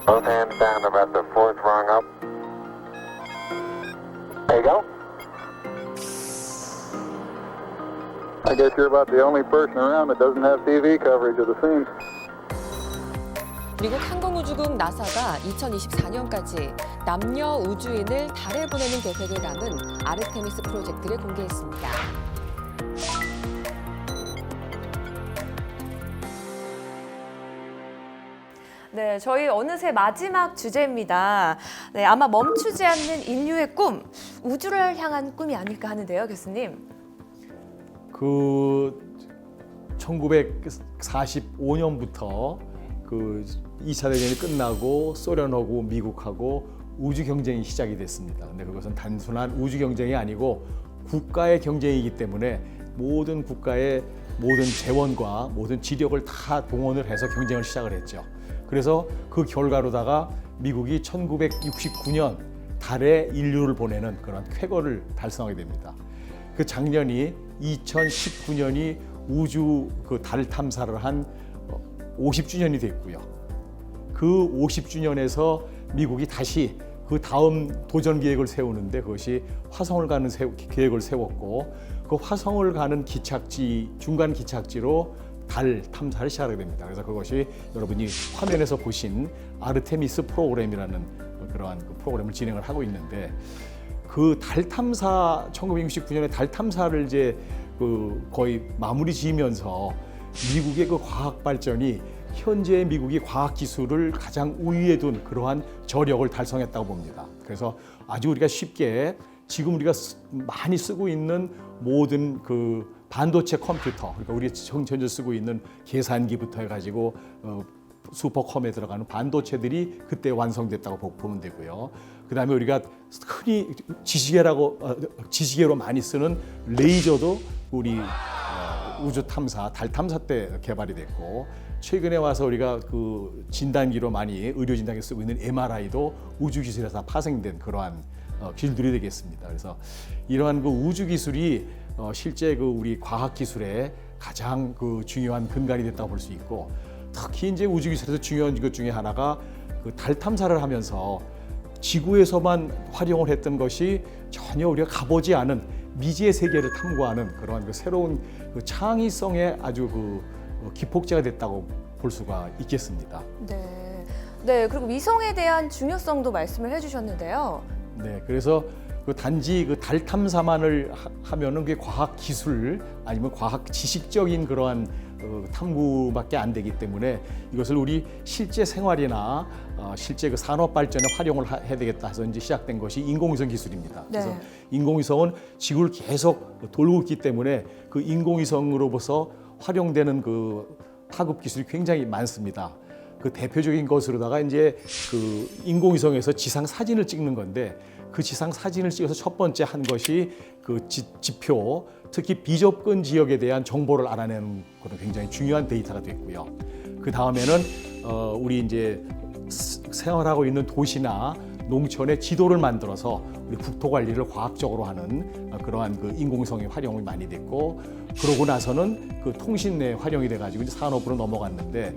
Both hands down about the fourth rung up. There you go. I guess you're about the only person around that doesn't have TV coverage of the scene. 미국 항공우주국 나사가 2024년까지 남녀 우주인을 달에 보내는 계획을 담은 아르테미스 프로젝트를 공개했습니다. 네, 저희 어느새 마지막 주제입니다. 네, 아마 멈추지 않는 인류의 꿈, 우주를 향한 꿈이 아닐까 하는데요, 교수님. 그 1945년부터 그 2차 대전이 끝나고 소련하고 미국하고 우주 경쟁이 시작이 됐습니다. 근데 그것은 단순한 우주 경쟁이 아니고 국가의 경쟁이기 때문에 모든 국가의 모든 재원과 모든 지력을 다 동원을 해서 경쟁을 시작을 했죠. 그래서 그 결과로다가 미국이 1969년 달에 인류를 보내는 그런 쾌거를 달성하게 됩니다. 그 작년이 2019년이 우주 그 달 탐사를 한 50주년이 됐고요. 그 50주년에서 미국이 다시 그 다음 도전 계획을 세우는데 그것이 화성을 가는 계획을 세웠고 그 화성을 가는 기착지, 중간 기착지로 달 탐사를 시작하게 됩니다. 그래서 그것이 여러분이 화면에서 보신 아르테미스 프로그램이라는 그러한 그 프로그램을 진행을 하고 있는데 그 달 탐사 1969년에 달 탐사를 이제 그 거의 마무리 지으면서 미국의 그 과학 발전이 현재 미국이 과학 기술을 가장 우위에 둔 그러한 저력을 달성했다고 봅니다. 그래서 아주 우리가 쉽게 지금 우리가 많이 쓰고 있는 모든 그 반도체 컴퓨터, 그러니까 우리 현재 쓰고 있는 계산기부터 해가지고 슈퍼컴에 들어가는 반도체들이 그때 완성됐다고 보면 되고요. 그다음에 우리가 흔히 지시계로 많이 쓰는 레이저도 우리 우주 탐사, 달 탐사 때 개발이 됐고 최근에 와서 우리가 그 진단기로 많이 의료 진단기 쓰고 있는 MRI도 우주 기술에서 파생된 그러한 기술들이 되겠습니다. 그래서 이러한 그 우주 기술이 실제 그 우리 과학 기술의 가장 그 중요한 근간이 됐다고 볼 수 있고 특히 이제 우주 기술에서 중요한 것 중에 하나가 그 달 탐사를 하면서 지구에서만 활용을 했던 것이 전혀 우리가 가보지 않은 미지의 세계를 탐구하는 그러한 그 새로운 그 창의성의 아주 그 기폭제가 됐다고 볼 수가 있겠습니다. 네, 네, 그리고 위성에 대한 중요성도 말씀을 해주셨는데요. 네, 그래서 그 단지 그 달 탐사만을 하면은 그게 과학 기술 아니면 과학 지식적인 그러한 탐구밖에 안 되기 때문에 이것을 우리 실제 생활이나 실제 그 산업 발전에 활용을 해야 되겠다 해서 이제 시작된 것이 인공위성 기술입니다. 네. 그래서 인공위성은 지구를 계속 돌고 있기 때문에 그 인공위성으로부터 활용되는 그 파급 기술이 굉장히 많습니다. 그 대표적인 것으로다가 이제 그 인공위성에서 지상 사진을 찍는 건데 그 지상 사진을 찍어서 첫 번째 한 것이 그 지표, 특히 비접근 지역에 대한 정보를 알아내는 것은 굉장히 중요한 데이터가 됐고요. 그 다음에는 우리 이제 생활하고 있는 도시나 농촌의 지도를 만들어서 우리 국토 관리를 과학적으로 하는 그러한 그 인공위성의 활용이 많이 됐고 그러고 나서는 그 통신에 활용이 돼가지고 이제 산업으로 넘어갔는데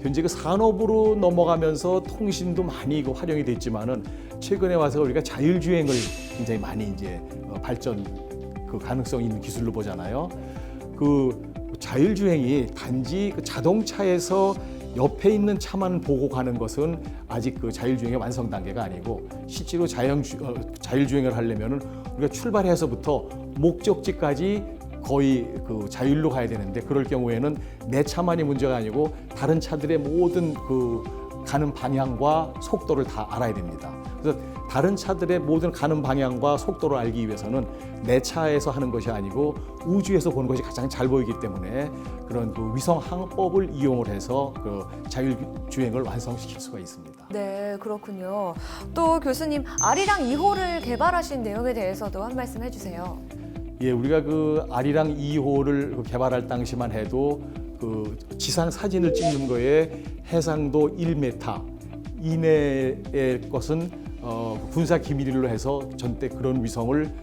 현재 그 산업으로 넘어가면서 통신도 많이 그 활용이 됐지만은 최근에 와서 우리가 자율주행을 굉장히 많이 이제 발전 그 가능성 있는 기술로 보잖아요. 그 자율주행이 단지 그 자동차에서 옆에 있는 차만 보고 가는 것은 아직 그 자율주행의 완성 단계가 아니고 실제로 자율주행을 하려면은 우리가 출발해서부터 목적지까지 거의 그 자율로 가야 되는데 그럴 경우에는 내 차만이 문제가 아니고 다른 차들의 모든 그 가는 방향과 속도를 다 알아야 됩니다. 그래서 다른 차들의 모든 가는 방향과 속도를 알기 위해서는 내 차에서 하는 것이 아니고 우주에서 보는 것이 가장 잘 보이기 때문에 그런 그 위성 항법을 이용을 해서 그 자율주행을 완성시킬 수가 있습니다. 네, 그렇군요. 또 교수님, 아리랑 2호를 개발하신 내용에 대해서도 한 말씀 해주세요. 예, 우리가 그 아리랑 2호를 개발할 당시만 해도 그 지상 사진을 찍는 거에 해상도 1m 이내의 것은 군사 기밀로 해서 전때 그런 위성을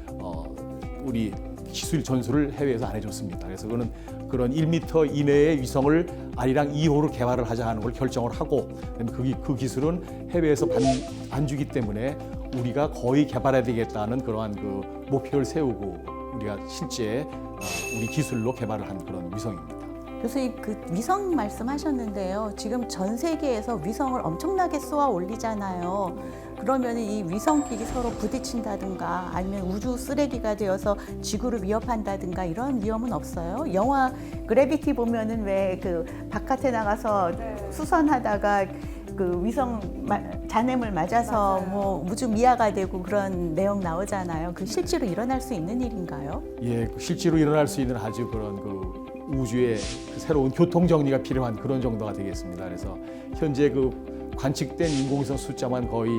우리 기술 전수를 해외에서 안 해줬습니다. 그래서 그는 그런 1m 이내의 위성을 아리랑 2호로 개발을 하자 하는 걸 결정을 하고 그 기술은 해외에서 안 주기 때문에 우리가 거의 개발해야 되겠다는 그러한 그 목표를 세우고 우리가 실제 우리 기술로 개발을 한 그런 위성입니다. 교수님, 그 위성 말씀하셨는데요. 지금 전 세계에서 위성을 엄청나게 쏘아 올리잖아요. 그러면 이 위성끼리 서로 부딪힌다든가 아니면 우주 쓰레기가 되어서 지구를 위협한다든가 이런 위험은 없어요? 영화 그래비티 보면은 왜 그 바깥에 나가서 수선하다가 그 위성 잔해물 맞아서 뭐 우주 미아가 되고 그런 내용 나오잖아요. 그 실제로 일어날 수 있는 일인가요? 예, 실제로 일어날 수 있는 아주 그런 그 우주의 새로운 교통 정리가 필요한 그런 정도가 되겠습니다. 그래서 현재 그 관측된 인공위성 숫자만 거의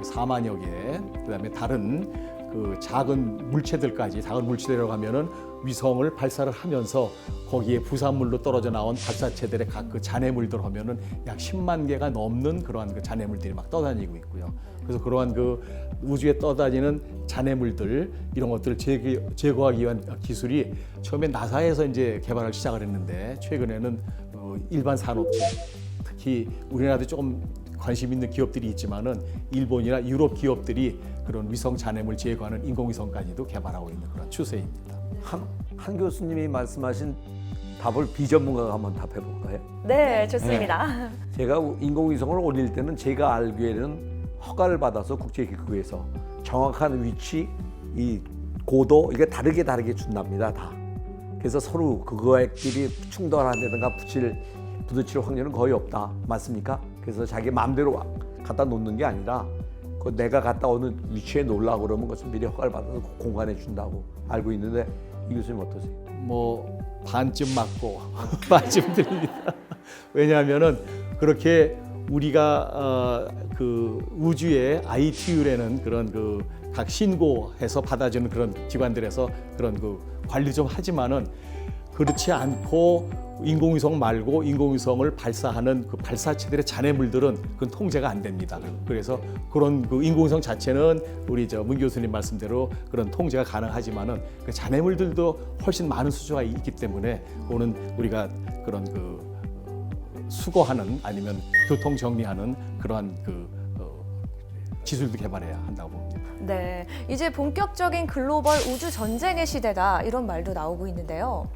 4만여 개, 그다음에 다른 그 작은 물체들까지 작은 물체들이라고 하면은 위성을 발사를 하면서 거기에 부산물로 떨어져 나온 발사체들의 각 그 잔해물들 하면은 약 10만 개가 넘는 그러한 그 잔해물들이 막 떠다니고 있고요. 그래서 그러한 그 우주에 떠다니는 잔해물들 이런 것들을 제거하기 위한 기술이 처음에 나사에서 이제 개발을 시작을 했는데 최근에는 일반 산업체, 특히 우리나라도 조금 관심 있는 기업들이 있지만은 일본이나 유럽 기업들이 그런 위성 잔해물 제거하는 인공위성까지도 개발하고 있는 그런 추세입니다. 한 교수님이 말씀하신 답을 비전문가가 한번 답해 볼까요? 네, 좋습니다. 제가 인공위성을 올릴 때는 제가 알기에는 허가를 받아서 국제기구에서 정확한 위치, 이 고도 이게 다르게 준답니다, 다. 그래서 서로 그거끼리 충돌한다든가 부딪힐 확률은 거의 없다, 맞습니까? 그래서 자기 마음대로 갖다 놓는 게 아니라 그 내가 갖다 어느 위치에 놓으려고 그러면 그것을 미리 허가를 받아서 공간해 준다고 알고 있는데 이 교수님 어떠세요? 뭐 반쯤 맞고 반쯤 틀립니다. 왜냐하면은 그렇게 우리가 그 우주의 ITU라는 그런 그 각 신고해서 받아주는 그런 기관들에서 그런 그 관리 좀 하지만은 그렇지 않고 인공위성 말고 인공위성을 발사하는 그 발사체들의 잔해물들은 그건 통제가 안 됩니다. 그래서 그런 그 인공위성 자체는 우리 문 교수님 말씀대로 그런 통제가 가능하지만은 그 잔해물들도 훨씬 많은 수조가 있기 때문에 그거는 우리가 그런 그 수거하는 아니면 교통 정리하는 그러한 그 기술도 개발해야 한다고 봅니다. 네, 이제 본격적인 글로벌 우주 전쟁의 시대다 이런 말도 나오고 있는데요.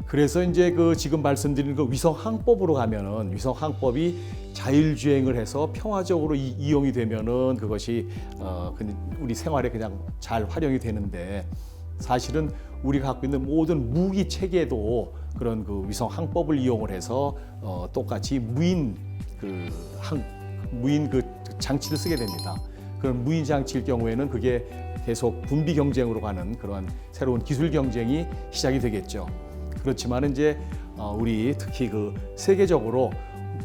그래서 이제 그 지금 말씀드린 그 위성 항법으로 가면은 위성 항법이 자율주행을 해서 평화적으로 이용이 되면은 그것이 우리 생활에 그냥 잘 활용이 되는데 사실은 우리가 갖고 있는 모든 무기 체계도 그런 그 위성 항법을 이용을 해서 똑같이 무인 그 장치를 쓰게 됩니다. 그런 무인 장치일 경우에는 그게 계속 군비 경쟁으로 가는 그런 새로운 기술 경쟁이 시작이 되겠죠. 그렇지만 이제 우리 특히 그 세계적으로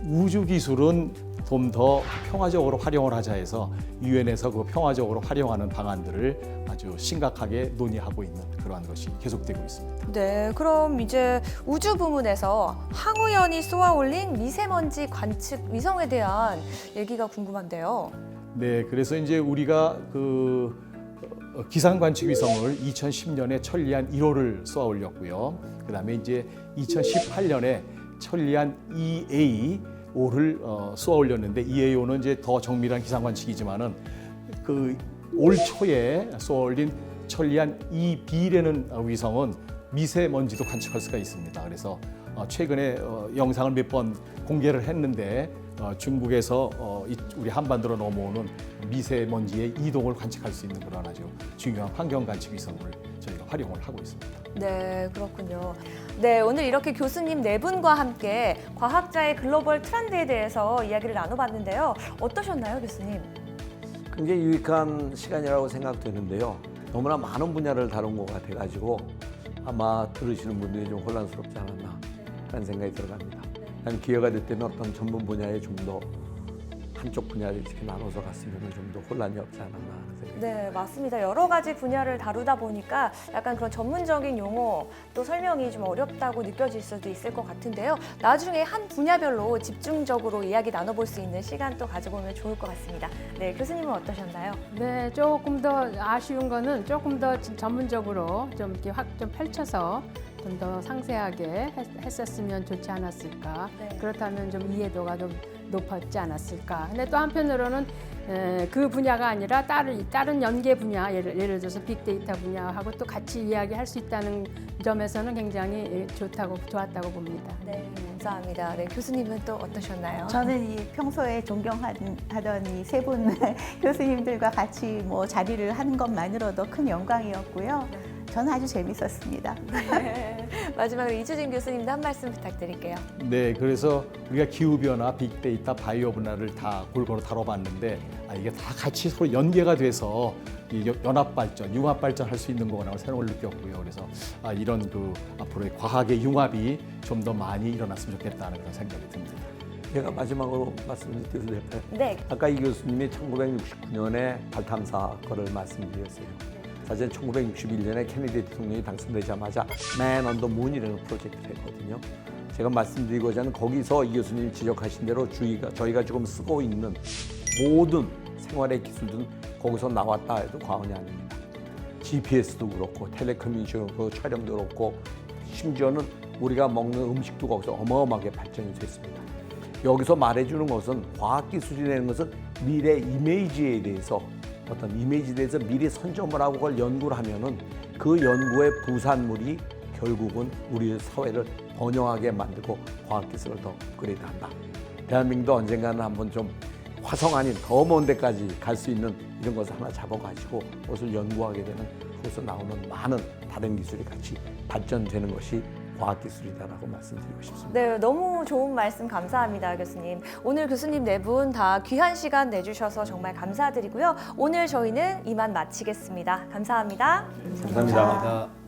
우주 기술은 좀 더 평화적으로 활용을 하자 해서 유엔에서 그 평화적으로 활용하는 방안들을 아주 심각하게 논의하고 있는 그러한 것이 계속되고 있습니다. 네, 그럼 이제 우주 부문에서 항우연이 쏘아올린 미세먼지 관측 위성에 대한 얘기가 궁금한데요. 네, 그래서 이제 우리가 그 기상 관측 위성을 2010년에 천리안 1호를 쏘아 올렸고요. 그다음에 이제 2018년에 천리안 2A5를 쏘아 올렸는데 2A5는 이제 더 정밀한 기상 관측이지만은 그 올 초에 쏘아 올린 천리안 2B라는 위성은 미세먼지도 관측할 수가 있습니다. 그래서 최근에 영상을 몇 번 공개를 했는데 중국에서 우리 한반도로 넘어오는 미세먼지의 이동을 관측할 수 있는 그런 아주 중요한 환경 관측 위성을 저희가 활용을 하고 있습니다. 네, 그렇군요. 네, 오늘 이렇게 교수님 네 분과 함께 과학자의 글로벌 트렌드에 대해서 이야기를 나눠봤는데요. 어떠셨나요, 교수님? 굉장히 유익한 시간이라고 생각되는데요. 너무나 많은 분야를 다룬 것 같아가지고 아마 들으시는 분들이 좀 혼란스럽지 않았나 하는 생각이 들어갑니다. 난 기회가 됐다면 어떤 전문 분야에 좀 더 한쪽 분야를 이렇게 나눠서 갔으면 좀 더 혼란이 없지 않았나 하는 생각이 네, 맞습니다. 여러 가지 분야를 다루다 보니까 약간 그런 전문적인 용어 또 설명이 좀 어렵다고 느껴질 수도 있을 것 같은데요. 나중에 한 분야별로 집중적으로 이야기 나눠볼 수 있는 시간 또 가져보면 좋을 것 같습니다. 네, 교수님은 어떠셨나요? 네, 조금 더 아쉬운 거는 조금 더 전문적으로 좀 이렇게 확 좀 펼쳐서 좀 더 상세하게 했었으면 좋지 않았을까. 네. 그렇다면 좀 이해도가 좀 높았지 않았을까. 근데 또 한편으로는 그 분야가 아니라 다른 연계 분야, 예를 들어서 빅데이터 분야하고 또 같이 이야기할 수 있다는 점에서는 굉장히 좋았다고 봅니다. 네, 감사합니다. 네, 교수님은 또 어떠셨나요? 저는 이 평소에 존경하던 이 세 분 교수님들과 같이 뭐 자리를 하는 것만으로도 큰 영광이었고요. 저는 아주 재밌었습니다. 네. 마지막으로 이주진 교수님도 한 말씀 부탁드릴게요. 네, 그래서 우리가 기후변화, 빅데이터, 바이오 분야를 다 골고루 다뤄봤는데 이게 다 같이 서로 연계가 돼서 이 연합발전, 융합발전할 수 있는 거라고 새로운 걸 느꼈고요. 그래서 이런 그 앞으로의 과학의 융합이 좀 더 많이 일어났으면 좋겠다는 그런 생각이 듭니다. 제가 마지막으로 말씀드려도 될까요? 네. 아까 이 교수님이 1969년에 발탐사 거를 말씀드렸어요. 사실 1961년에 케네디 대통령이 당선되자마자 Man on the Moon이라는 프로젝트를 했거든요. 제가 말씀드리고자 하는 거기서 이 교수님이 지적하신 대로 저희가 지금 쓰고 있는 모든 생활의 기술들은 거기서 나왔다 해도 과언이 아닙니다. GPS도 그렇고 텔레커뮤니케이션도 그렇고 촬영도 그렇고 심지어는 우리가 먹는 음식도 거기서 어마어마하게 발전이 됐습니다. 여기서 말해주는 것은 과학기술이라는 것은 미래 이미지에 대해서 어떤 이미지에 대해서 미리 선점을 하고 그걸 연구를 하면은 그 연구의 부산물이 결국은 우리 사회를 번영하게 만들고 과학기술을 더 업그레이드한다. 대한민국도 언젠가는 한번 좀 화성 아닌 더 먼 데까지 갈 수 있는 이런 것을 하나 잡아가지고 그것을 연구하게 되는 그것에서 나오는 많은 다른 기술이 같이 발전되는 것이 과학기술이다라고 말씀드리고 싶습니다. 네, 너무 좋은 말씀 감사합니다, 교수님. 오늘 교수님 네 분 다 귀한 시간 내주셔서 정말 감사드리고요. 오늘 저희는 이만 마치겠습니다. 감사합니다. 감사합니다.